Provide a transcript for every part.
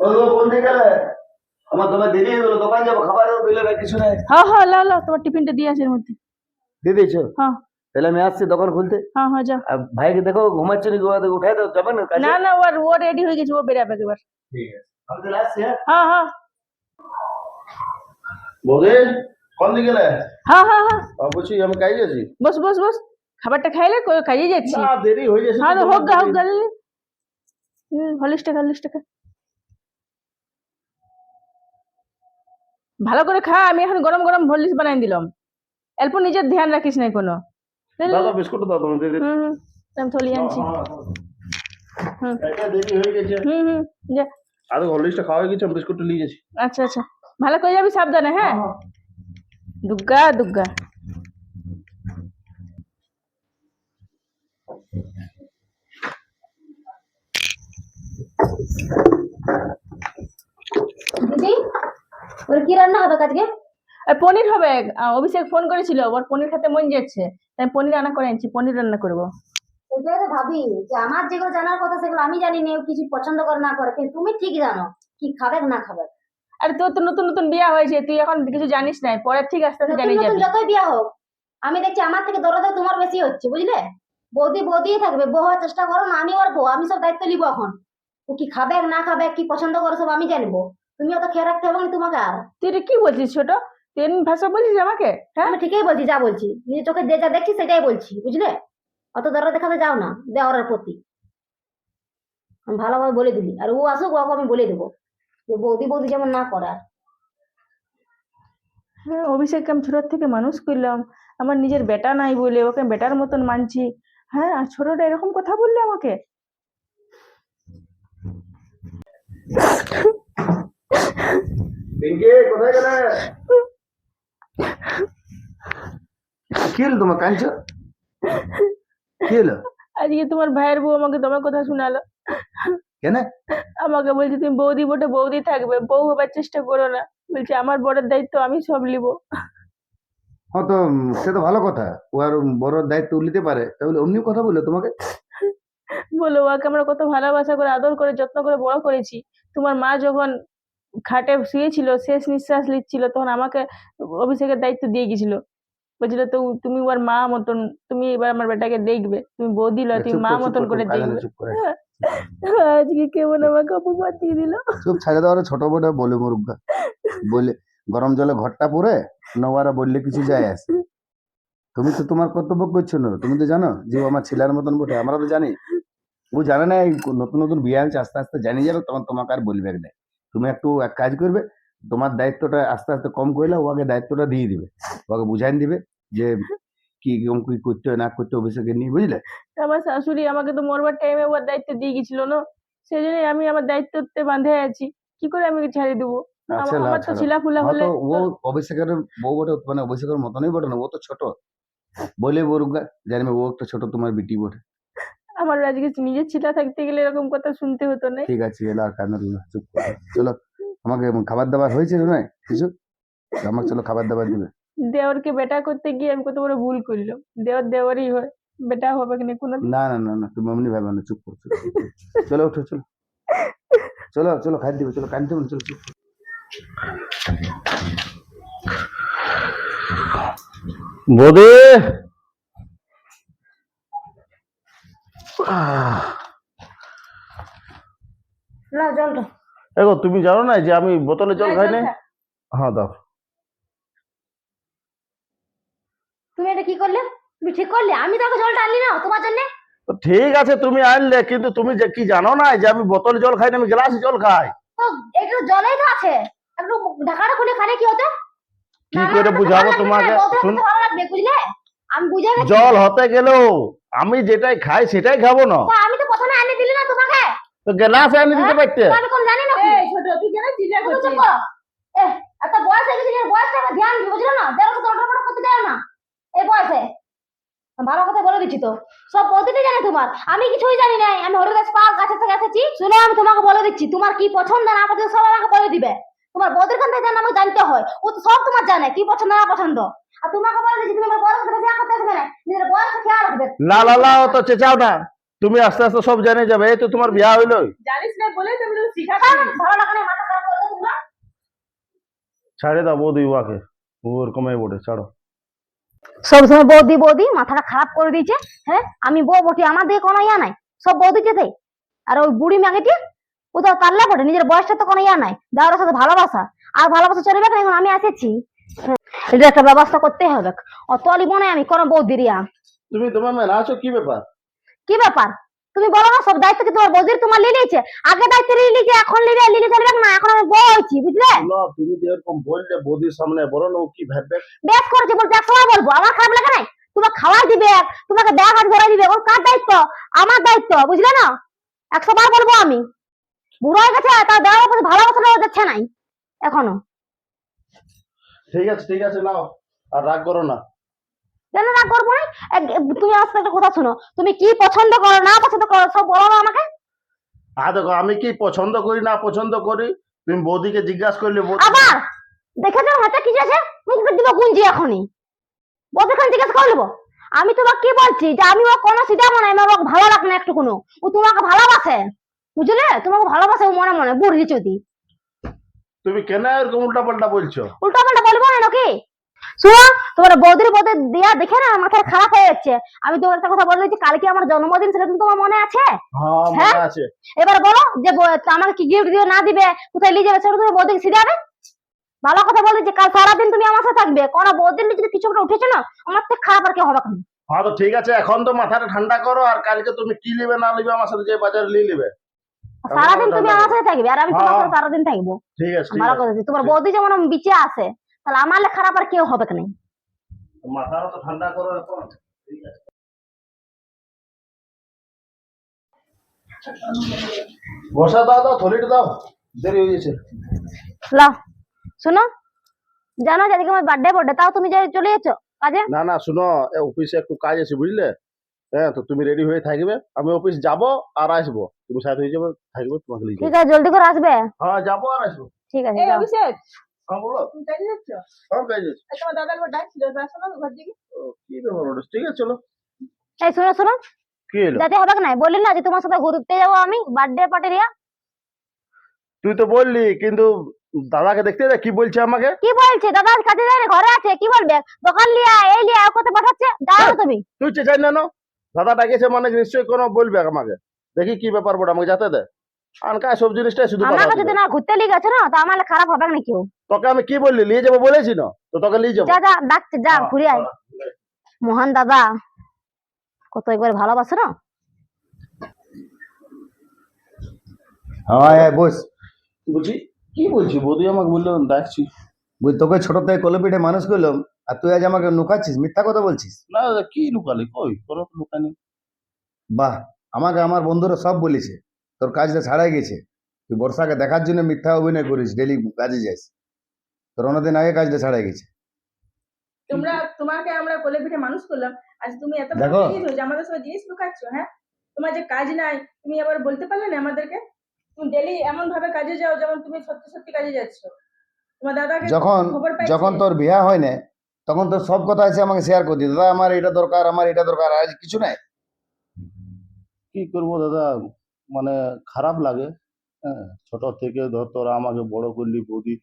ও কোন দিকে গেলে? আমার তোমার দেরি হয়ে গেল, দোকান যাবো, খাবারের দিলে না কিছু নাই। হ্যাঁ হ্যাঁ, লাও লাও, তোমার টিফিনটা দিয়ে আছে এর মধ্যে। দিয়ে দিয়েছো? হ্যাঁ তাহলে আমি আসছি দোকান খুলতে। হ্যাঁ হ্যাঁ, যাও। আর ভাইকে দেখো ঘুমাচ্ছে নাকি, ওদের উঠাই দাও, যাবে না কাজে? না না, ও রেডি হয়ে গেছে, ও বেরাবে এবার। ঠিক আছে, আমি তাহলে আসছি। হ্যাঁ হ্যাঁ হ্যাঁ বৌদি, কোন দিকে গেলে? হ্যাঁ হ্যাঁ হ্যাঁ, বলছি আমি কাজে আছি। বস বস বস, খাবারটা খাইলে কাজে যাচ্ছি। না দেরি হয়ে যাচ্ছে। হ্যাঁ, হোক গা হোক গা। হলিস্টা হলিস্টা খা, ভালো করে খা। আমি এখন গরম গরম হলিস বানাই দিলাম। অল্প নিজের ধ্যান রাখিস না কোনো। দাদা বিস্কুট দাও তুমি, দিয়ে দিন। হুম হুম, আমি থলি আনছি। হুম এটা দেরি হয়ে গেছে। হুম হুম, যা। আর হরলিক্সটা খাওয়া হয়ে গেছে, আমি বিস্কুটটা নিয়ে যাচ্ছি। আচ্ছা আচ্ছা, ভালো করে যাবি, সাবধানে। হ্যাঁ, দুগ্গা দুগ্গা। দিদি, ওর কি রান্না হবে আজকে? আর পনির হবে। অভিষেক ফোন করেছিল, ওর পনির খেতে মন যাচ্ছে, তাই পনির রান্না করে আনছি, পনির রান্না করবো। এটাই তো ভাবি যে আমার যেগুলো জানার কথা সেগুলো আমি জানি না, ও কিছু পছন্দ করে না করে, কিন্তু তুমি ঠিক জানো কি খাবে না খাবে। আর তোর তো নতুন নতুন বিয়া হয়েছে, তুই এখন কিছু জানিস না, পরে ঠিক আস্তে আস্তে নতুন জানিয়ে নতুন যাবি। যতই বিয়া হোক, আমি দেখছি আমার থেকে দরদ তোমার বেশি হচ্ছে, বুঝলে? বৌদি বৌদি থাকবে, বউ হওয়ার চেষ্টা করো না। আমি ওর বউ, আমি সব দায়িত্ব নিবো এখন। ও কি খাবে না খাবে, কি পছন্দ করে সব আমি জানবো। তুমিও তো খেয়াল রাখতে হবে না তোমাকে। আর তুই এটা কি বলছিস ছোট? তুই এমন ভাষা বলছিস আমাকে? হ্যাঁ, আমি ঠিকই বলছি, যা বলছি নিজের চোখে যে যা দেখছি সেটাই বলছি, বুঝলে? অত দরদ দেখাতে যাও না দেওয়ার প্রতি। আমি ভালোভাবে বলে দিলি, আর ও আসুক, ওকে আমি বলে দেবো যে বৌদি বৌদি যেমন না করে। আর হ্যাঁ, অভিষেককে আমি ছোট থেকে মানুষ করলাম, আমার নিজের বেটা নাই বলে ওকে বেটার মতন মানছি। হ্যাঁ, আর ছোটটা এরকম কথা বললে আমাকে? পিঙ্কি, কোথায় গেলে? কি হলো তোমার, কাঁদছো? কি হলো? আজকে তোমার ভাইয়ের বউ আমাকে তোমার কথা শোনালো। কেন? আমাকে বলছে তুমি বৌদি বটে বৌদি থাকবে, বউ হবার চেষ্টা করো না। বলছে আমার বড়ের দায়িত্ব আমি সব নিব। হ্যাঁ তো সে তো ভালো কথা, ও আর বড় দায়িত্ব নিতে পারে, তাহলে অমনি কথা বলে তোমাকে? বলো, ওকে আমরা কত ভালোবাসা করে আদর করে যত্ন করে বড় করেছি। তোমার মা যখন খাটে শুয়েছিল, শেষ নিঃশ্বাস নিচ্ছিল, তখন আমাকে অভিষেকের দায়িত্ব দিয়ে গেছিল। বলছিল তো তুমি ওর মা মতন, তুমি এবার আমার বেটাকে দেখবে, তুমি বৌদি লয়, তুমি চুপ মা কর, চুপ মতন কর, করে তুমি কাঁদো না, দেখবে। চুপ করে। হ্যাঁ, আজকে কেমন আমাকে অপবাদ দিয়ে দিল। চুপ, ছাড়ে দেওয়ার ছোট বড় বলে মুরুগা বলে, গরম জলে ঘরটা পরে নওয়ারা বললে কিছু যায় আসে? তুমি তো তোমার কর্তব্য করছো না, তুমি তো জানো যে ও আমার ছেলের মতন বটে, আমরা তো জানি। ও জানে না, এই নতুন নতুন বিয়ে হচ্ছে, আস্তে আস্তে জানিয়ে যাবে, তখন তোমাকে আর বলবে না। তুমি একটু এক কাজ করবে, তোমার দায়িত্বটা আস্তে আস্তে কম করলে ওকে দায়িত্বটা দিয়ে দিবে, ওকে বুঝাই দিবে যে কি কম কি করতে হয় না করতে হবে, অভিষেকে নিয়ে, বুঝলে? আমার শাশুড়ি আমাকে তো মরবার টাইমে ওর দায়িত্ব দিয়ে গেছিল না, সেই জন্যই আমি আমার দায়িত্বতে বাঁধে আছি। কি করে আমি ছাড়িয়ে দেবো? আচ্ছা লাও, আমার তো ছাড়ো। ছিলাফুলা হয়তো হলে ও অভিষেকের বউ বটে, মানে অভিষেকের মতনই বটে না, ও তো ছোট বলে বরুগা, জানবে ও একটা ছোট তোমার বিটি বটে। আমার আজকে নিজের ছিলা থাকতে গেলে এরকম কথা শুনতে হতো না। ঠিক আছে, এলা আর কান্না দিও না, চুপ করো, চলো। আমাকে খাবার দাবার হয়েছে না কিছু? আমাকে চলো খাবার দাবার দিবে। দেওরকে বেটা করতে গিয়ে আমি কত বড় ভুল করলাম। দেওর দেওরই হয়, বেটা হবে কিনা কোনো। না না না না, তুমি অমনি ভাবে না, চুপ করো, চলো চলো, উঠো, চলো চলো চলো, খাই দিবে, চলো কানতে হবে না, চলো চুপ। বোধে না জলটা দেখো, তুমি জানো না যে আমি বোতলে জল খাই না? হ্যাঁ দাও। তুমি এটা কি করলে? তুমি ঠিক করলে? আমি তো আগে জলটা আনলি না তোমার জন্য। তো ঠিক আছে তুমি আনলে, কিন্তু তুমি যে কি জানো না যে আমি বোতলে জল খাই না, আমি গ্লাসে জল খাই। তো একটু জলেই তো আছে, একটু ঢাকাটা খুলে খালে কি হতো? কি করে বুঝাবো তোমাকে? শুন, ভালো লাগবে, বুঝলে? আমি বুঝে গেছি। জল হতে গেলেও আমি যেটাই খাই সেটাই খাবো না? তা আমি তো প্রথমে এনে দিলি না তোমাকে। তো গ্লাসে এনে দিতে পারতে। তো আমি কোন জানি না। এই ছোট, তুই কেন চিল্লা তুমি চুপ করছিস? করো। এত বয়স হয়ে গেছে, বয়সটা আমার ধ্যান দিই, বুঝলো না? দেড় বছর অল্প করতে দেয় না এই বয়সে। ভালো কথা বলে দিচ্ছি তো, সব পদ্ধতি জানে তোমার, আমি কিছুই জানি না। আমি হরিদাস পাল কাছে থেকে এসেছি। শুনো, আমি তোমাকে বলে দিচ্ছি, তোমার কি পছন্দ না পছন্দ সব আমাকে বলে দিবে। তোমার বউদের কাছ থেকে জানা আমাকে জানতে হয়, ও তো সব তোমার জানে কি পছন্দ না পছন্দ। আর তোমাকে বলে দিচ্ছি, তুমি আমার বয়স কথা শেয়ার করতে আসবে না, নিজের বয়সটা খেয়াল রাখবে। না না না, ও তো চেঁচাও না। তুমি আস্তে আস্তে সব জেনে যাবে, এই তো তোমার বিয়া হইলো। জানিস না বলেই তো আমি তোকে শিখাচ্ছি। ভালো লাগে না, মাথা খারাপ করে তোমরা। ছাড়ে দাও বৌদি উহাকে, ও ওরকমই বটে, ছাড়ো। সবসময় বৌদি বৌদি মাথাটা খারাপ করে দিয়েছে। হ্যাঁ, আমি বউ বটি, আমার দিকে কোনো ইয়া নাই, সব বৌদি যেতে। আর ওই বুড়ি ম্যাগেটি, ও তো পারলে বটে, নিজের বয়সটা তো কোনো ইয়া নাই, দাওয়ার সাথে ভালোবাসা, আর ভালোবাসা চলবে না, এখন আমি এসেছি। এটা একটা ব্যবস্থা করতে হবে, অত লিব না আমি কোনো বৌদির ইয়া। তুমি তোমার মেয়ে আছো, কি ব্যাপার? কি ব্যাপার তুমি বলো না, সব দায়িত্ব কি তোমার বৌদির, তোমার লিলিয়েছে, আগে দায়িত্ব লিলিয়েছে, এখন লিলি চলবে না, এখন আমি বউ হয়েছি, বুঝলে? বলো, তুমি যেরকম বললে বৌদির সামনে, বলো না ও কি ভাববে। বেশ করেছে বলতে, এক সময় বলবো, আমার খারাপ লাগে নাই? তোমাকে খাওয়াই দিবে, তোমাকে ব্যাগ হাত ধরে দিবে, ওর কার দায়িত্ব? আমার দায়িত্ব, বুঝলে না? 100 বার বলবো আমি। বুড়ো হয়ে গেছে, তার দেওয়ার উপরে ভালোবাসা যাচ্ছে নাই এখনো। ঠিক আছে নাও, আর রাগ করো না। কেন রাগ করবো না? তুমি আমার সাথে একটা কথা শোনো, তুমি কি পছন্দ করো না পছন্দ করো সব বলো না আমাকে। দেখো, আমি কি পছন্দ করি না পছন্দ করি, তুমি বৌদিকে জিজ্ঞাসা করলে বৌদি। আবার দেখেছো হাতে কি আছে, মুখ দিব গুঞ্জি এখনই, বৌদিখান জিজ্ঞেস করে নেবো। আমি তোমাকে কি বলছি, যে আমি ও কোনো সিধা মনে হয়, আমার ওকে ভালো লাগে না একটু কোনো, ও তোমাকে ভালোবাসে, বুঝলে? তোমাকে ভালোবাসে ও মনে মনে, বুড়ি চুদি। তুমি কেন এরকম উল্টা পাল্টা বলছো? উল্টা পাল্টা বলবো না নাকি? শুনো, তোমার বৌদির বৌদি দিয়া দেখে না মাথায় খারাপ হয়ে যাচ্ছে। আমি তোমার একটা কথা বলে দিচ্ছি, কালকে আমার জন্মদিন, সেটা কিন্তু তোমার মনে আছে? হ্যাঁ হ্যাঁ? মনে আছে। এবার বলো যে আমাকে কি গিফট দিবে না দিবে, কোথায় নিয়ে যাবে, সেটা তুমি বৌদিকে শিখাবে। ভালো কথা বলে যে কাল সারাদিন তুমি আমার সাথে থাকবে, কোনো বৌদির নিয়ে যদি কিছু একটা উঠেছে না, আমার থেকে খারাপ আর কেউ হবে না। হ্যাঁ তো ঠিক আছে, এখন তো মাথাটা ঠান্ডা করো, আর কালকে তুমি কি নিবে না নিবে আমার সাথে যে বাজারে নিয়ে নিবে। সারাদিন তুমি আমার সাথে থাকবে, আর আমি তোমার হ্যাঁ। সাথে সারাদিন থাকবো। ঠিক আছে ঠিক ভালো আছে, কথা বলছি, তোমার বৌদি যেমন বিচে আছে, তাহলে আমার লে খারাপ আর কেউ হবে না। মাথাটা তো ঠান্ডা করো এখন। ঠিক আছে, বসা দাও দাও, থলিটা দাও, দেরি হয়ে গেছে। লাও, শোনো, জানো যে আজকে আমার বার্থডে, তাও তুমি যে চলে যাচ্ছ কাজে। না না শুনো, অফিসে একটু কাজ আছে বুঝলে। হ্যাঁ তো তুমি রেডি হয়ে থাকবে, আমি অফিস যাব আর আসবো, তুমি সাথে হয়ে যাবে, থাকবে তোমাকে নিয়ে ঠিক যাবো। আছে, জলদি করে আসবে। হ্যাঁ যাবো আর আসবো। ঠিক আছে, এই যাও। অভিষেক, হ্যাঁ বলো। তুমি কাজে যাচ্ছ? হ্যাঁ কাজ আছে। আর তোমার দাদা একবার ডাকছিল, তো আসো না ঘর দিকে। ও, কি ব্যাপার ওটা? ঠিক আছে চলো। এই শোনো শোনো, কি এলো? যেতে হবে না, বললি না যে তোমার সাথে ঘুরতে যাবো আমি, বার্থডে পার্টি রিয়া। তুই তো বললি, কিন্তু দাদাকে দেখতে দে কি বলছে আমাকে। কি বলছে দাদা? কাজে যায় না, ঘরে আছে, কি বলবে? দোকান লিয়া এই লিয়া ও কোথায় পাঠাচ্ছে, যাও না তুমি। তুই চাই না দাদা ডাকেছে মানে নিশ্চয়ই কোনো বলবে আমাকে। দেখি কি ব্যাপার বড়, আমাকে যেতে দে। আনকা সব জিনিসটাই শুধু আমাকে পাঠাতে যদি দে। না ঘুরতে লিয়ে গেছো না, তো আমার খারাপ হবে না কেউ। তোকে আমি কি বললি, নিয়ে যাবো বলেছি না তো, তোকে নিয়ে যাবো। যা যা, ডাকছে, যা হ্যাঁ, ঘুরে আয়। মোহন দাদা কত একবার ভালোবাসে না। হ্যাঁ বস। বলছি কি বলছি, বৌদি আমাকে বললো ডাকছি। বুঝ তোকে ছোট থেকে কোলে পিঠে মানুষ করলাম, আর তুই আজ আমাকে লুকাচ্ছিস, মিথ্যা কথা বলছিস। না দাদা, কি লুকালি, কই কোনো লুকানি। বাহ, আমাকে আমার বন্ধুরা সব বলেছে তোর কাজটা ছাড়াই গেছে, তুই বর্ষাকে দেখার জন্য মিথ্যা অভিনয় করিস, ডেলি কাজে যাস, তোর অনেকদিন আগে কাজটা ছাড়াই গেছে। তোমাকে আমরা কোলে পিঠে মানুষ করলাম, আজ তুমি এত বড় দেখো। হয়ে গেছো যে আমাদের সঙ্গে জিনিস লুকাচ্ছ। হ্যাঁ, তোমার যে কাজ নাই, তুমি আবার বলতে পারলে না আমাদেরকে? তুমি ডেলি এমন ভাবে কাজে যাও যেমন তুমি সত্যি সত্যি কাজে যাচ্ছ। তোমার দাদাকে যখন খবর পাইছে? যখন তোর বিয়া হয় না, তখন তোর সব কথা এসে আমাকে শেয়ার করতি, দাদা আমার এটা দরকার, আমার এটা দরকার, আজ কিছু নাই। কি করবো দাদা, মানে খারাপ লাগে। হ্যাঁ, ছোট থেকে ধর তোরা আমাকে বড় করলি বৌদি,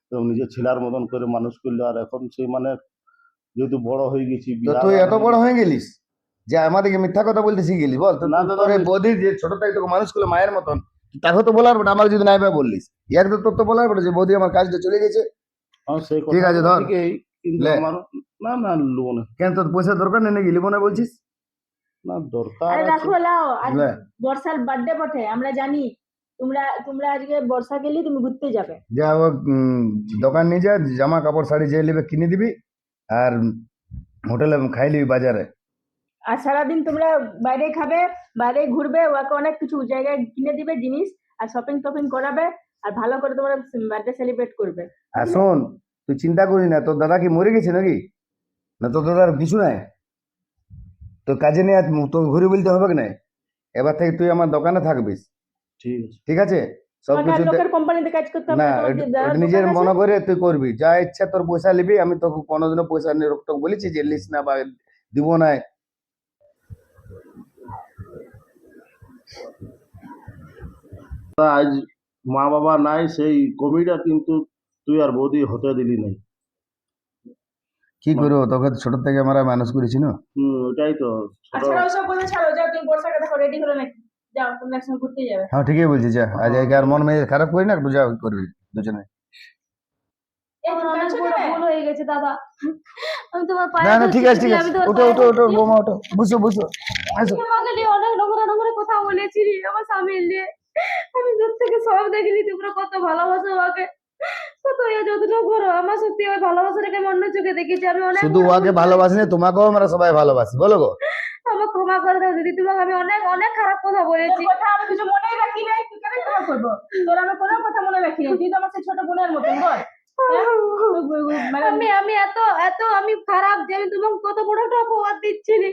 তো নিজের ছেলের মতন করে মানুষ করলি, আর এখন সেই মানে যেহেতু বড় হয়ে গেছি, তো বিয়ে তুই আর এত বড় হয়ে গেলিস যে আমাদেরকে মিথ্যা কথা বলতে শিখে গেলি, বল? তো না দাদা, তোর এই বৌদি যে ছোট থেকে তোকে মানুষ করলো মায়ের মতন, তাকে তো বলার বটে, আমাকে যদি নাই ভাই বললিস, ইয়ার তো তোর তো বলার বটে যে বৌদি আমার কাজটা চলে গেছে। আমার সেই ঠিক আছে, কথা ধর। থেকেই, কিন্তু লে। আমার না না লোবো না। কেন তোর পয়সা দরকার নেই নাকি, লিবো না বলছিস? না দরকার আরে আছে। রাখো, লাও, আজ লে। বর্ষার বার্থডে বটে, আমরা জানি তোমরা আজকে বর্ষা গেলে তুমি ঘুরতে যাবে। যা ও দোকান নিয়ে যা, জামা কাপড় শাড়ি যে নেবে কিনে দিবি, আর হোটেলে খাই নিবি বাজারে। আর সারাদিন তোমরা বাইরে খাবে, বাইরে ঘুরবে, ওকে অনেক কিছু জায়গায় কিনে দিবে জিনিস, আর শপিং টপিং করাবে, আর ভালো করে তোমরা বার্থডে সেলিব্রেট করবে। আর শোন, তুই চিন্তা করিস না, তোর দাদা কি মরে গেছে নাকি? না তোর দাদার কিছু নাই, তোর কাজে নিয়ে তোর ঘুরে বলতে হবে কি নাই, এবার থেকে তুই আমার দোকানে থাকবিস, ঠিক আছে। ঠিক আছে? সব তোমাকে আর কিছু লোকের কোম্পানিতে কাজ করতে হবে না, না, তোমার যে এটা দাদার নিজের দোকান আছে। মনে করে তুই করবি, যা ইচ্ছা তোর পয়সা নিবি, আমি তোকে কোনোদিনও পয়সা নিয়ে রোকটোক বলেছি যে লিস না বা দিব না। আজ মা বাবা নাই, সেই কমিটা কিন্তু তুই আর বৌদি হতে দিলি নাই। কি করবো, তোকে ছোট থেকে আমরা মানুষ করেছি না। ওটাই তো ছোট। আচ্ছা ওসব কথা ছাড়ো, যাও তুমি বর্ষাকে দেখো রেডি হলো নাকি, যাও তোমরা একসঙ্গে ঘুরতে যাবে। হ্যাঁ ঠিকই বলছি, যা আজ একে আর মন মেয়ে খারাপ করি না, একটু যা করবি দুজনে। আমার অনেক বড় ভুল হয়ে গেছে দাদা, আমি তোমার পায়ে না না ঠিক আছে ঠিক ধরছি, আছে, আমি তোমার ওঠো পায়ে ওঠো ওঠো ধরছি। বৌমা ওঠো, বুঝো বুঝো, আসো। তোমাকে নিয়ে অনেক নোংরা নোংরা কথা বলেছি আমার স্বামী নিয়ে, আমি দূর থেকে সব দেখিনি তোমরা কত ভালোবাসো আমাকে, কত যত্ন করো আমার। সত্যি ওই ভালোবাসাটাকে আমি অন্য চোখে দেখেছি, আমি অনেক শুধু বড় ওকে ভুল ভালোবাসি না, তোমাকেও আমরা সবাই ভালোবাসি, বলো গো। আমাকে ক্ষমা করে দাও দিদি, তোমাকে আমি অনেক অনেক খারাপ কথা তোর বলেছি। কথা আমি কিছু মনেই রাখি নাই, তুই কেন ক্ষমা করবো? তোর আমি কোনো কথা মনে রাখি নাই, তুই তো আমার সেই ছোট বোনের মতন বল। মানে আমি এত এত আমি খারাপ যে আমি তোমাকে কত বড় একটা অপবাদ দিচ্ছিলি।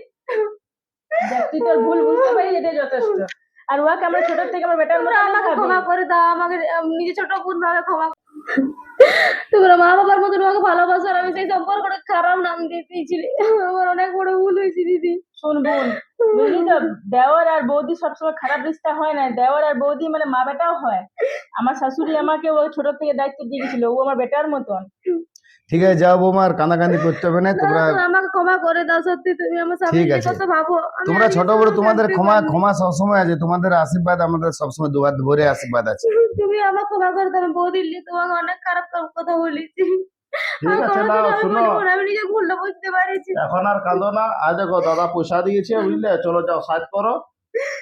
দেখ, তুই তোর ভুল বুঝতে পারি, এটাই যথেষ্ট। আর ওকে আমরা ছোট থেকে আমার বেটার তোমরা মতন আমাকে ভাবি। ক্ষমা করে দাও, আমাকে নিজে ছোট বোন ভাবে ক্ষমা তোমরা মা বাবার মতন আমাকে ভালোবাসো, আর আমি সেই সম্পর্কটা খারাপ নাম দিয়ে দিয়েছিলি, আমার অনেক বড় ভুল হয়েছে দিদি। শোন বোন, বুঝলি তো, দেওর আর বৌদি সবসময় খারাপ রিস্তা হয় না, দেওর আর বৌদি মানে মা বেটাও হয়। আমার শাশুড়ি আমাকে ও ছোট থেকে দায়িত্ব দিয়ে গেছিল, ও আমার বেটার মতন। ঠিক আছে যাও বৌমা, আর কান্দাকান্দি করতে হবে না তোমরা। দাদা, আমাকে ক্ষমা করে দাও, সত্যি তুমি আমার স্বামী ঠিক নিয়ে আছে। কত ভাবো, আমি তোমরা আগে ছোট বড়, তোমাকে তোমাদের আসতে ক্ষমা পারিনি। ক্ষমা সবসময় আছে, তোমাদের আশীর্বাদ আমাদের সবসময় দুহাত ভরে আশীর্বাদ আছে। তুমি আমার ক্ষমা করে দাও, আমি বৌদির নিয়ে তোমাকে অনেক খারাপ খারাপ কথা বলেছি। ঠিক আর আছে, কোনোদিন নাও আমি শোনো, বলবো না, আমি নিজে ভুলটা বুঝতে পারিছি। এখন আর কাঁদো না। আজ দেখো দাদা পয়সা দিয়েছে, বুঝলে, চলো যাও সাজ করো,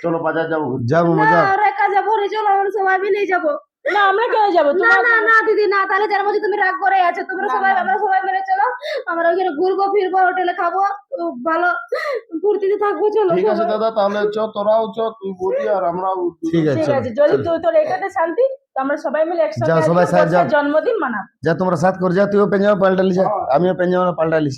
চলো বাজার যাবো ঘুরতে। যাও বৌমা না যাও। আর একা যাবো রে, চলো আমরা সবাই মিলেই যাবো। না আমরা কেন যাবো? না তোমার না না দিদি না, তাহলে যার মধ্যে তুমি রাগ করে আছো, তোমরা না, সবাই না। আমরা সবাই মিলে চলো, আমরা ওইখানে ঘুরবো ফিরবো, হোটেলে খাবো, ভালো ফুর্তিতে থাকবো, চলো ঠিক আছে সবাই। দাদা, তাহলে চ, তোরাও চ, তুই বলি আর আমরাও। ঠিক আছে ঠিক চলো, আছে, যদি চলো। তুই তোর এটাতে শান্তি, তো আমরা সবাই মিলে একসঙ্গে যাও, আজকে সবাই সাথে যাও। বর্ষার জন্মদিন মানাবো। যা তোমরা সাথ করে যাও, তুইও পেঞ্জামা পাল্টা লিস, আমিও পেঞ্জামা পাল্টা লিস।